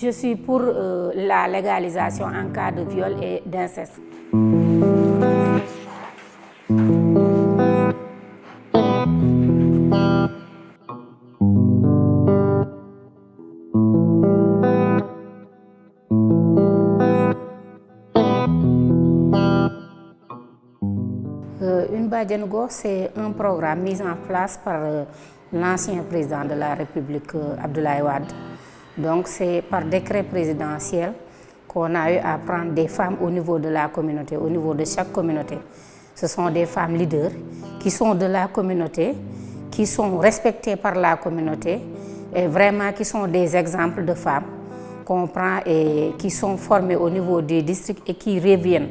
Je suis pour la légalisation en cas de viol et d'inceste. Une bajenu gox, c'est un programme mis en place par l'ancien président de la République, Abdoulaye Wade. Donc c'est par décret présidentiel qu'on a eu à prendre des femmes au niveau de la communauté, au niveau de chaque communauté. Ce sont des femmes leaders qui sont de la communauté, qui sont respectées par la communauté et vraiment qui sont des exemples de femmes qu'on prend et qui sont formées au niveau du district et qui reviennent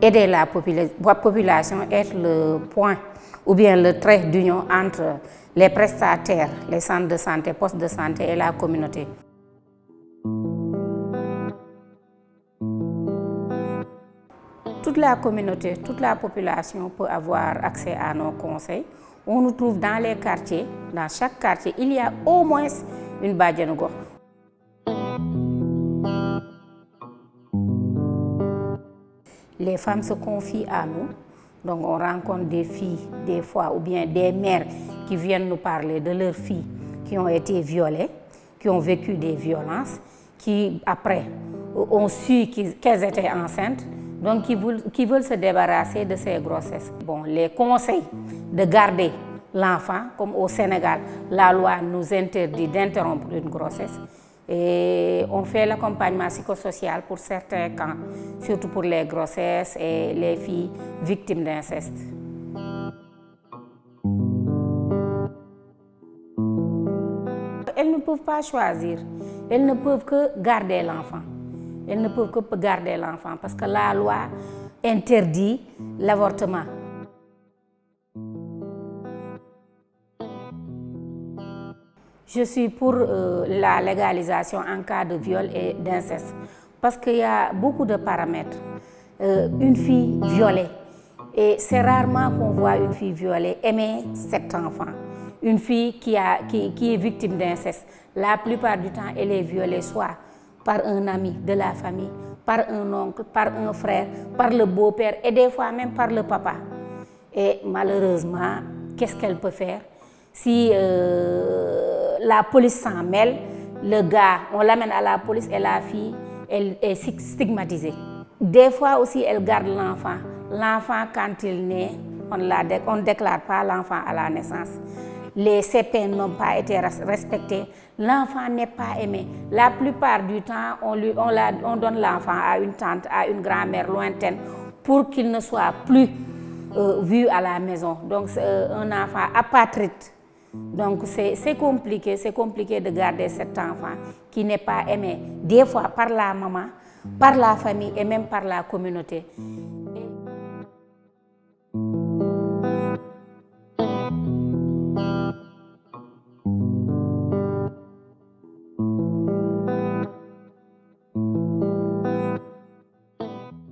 aider la population, être le point ou bien le trait d'union entre les prestataires, les centres de santé, postes de santé et la communauté. Toute la communauté, toute la population peut avoir accès à nos conseils. On nous trouve dans les quartiers, dans chaque quartier, il y a au moins une bajenu gox. Les femmes se confient à nous, donc on rencontre des filles des fois ou bien des mères qui viennent nous parler de leurs filles qui ont été violées, qui ont vécu des violences, qui après ont su qu'elles étaient enceintes, donc qui veulent se débarrasser de ces grossesses. Bon, les conseils de garder l'enfant, comme au Sénégal, la loi nous interdit d'interrompre une grossesse. Et on fait l'accompagnement psychosocial pour certains camps, surtout pour les grossesses et les filles victimes d'inceste. Elles ne peuvent pas choisir, elles ne peuvent que garder l'enfant. Elles ne peuvent que garder l'enfant parce que la loi interdit l'avortement. Je suis pour la légalisation en cas de viol et d'inceste parce qu'il y a beaucoup de paramètres. Une fille violée, et c'est rarement qu'on voit une fille violée aimer cet enfant. Une fille qui est victime d'inceste, la plupart du temps elle est violée soit par un ami de la famille, par un oncle, par un frère, par le beau-père et des fois même par le papa. Et malheureusement, qu'est-ce qu'elle peut faire? Si la police s'en mêle, le gars, on l'amène à la police et la fille, elle est stigmatisée. Des fois aussi, elle garde l'enfant. L'enfant, quand il naît, on ne déclare pas l'enfant à la naissance. Les CP n'ont pas été respectés. L'enfant n'est pas aimé. La plupart du temps, on donne l'enfant à une tante, à une grand-mère lointaine pour qu'il ne soit plus vu à la maison. Donc, c'est un enfant apatride. Donc c'est compliqué de garder cet enfant qui n'est pas aimé, des fois par la maman, par la famille et même par la communauté.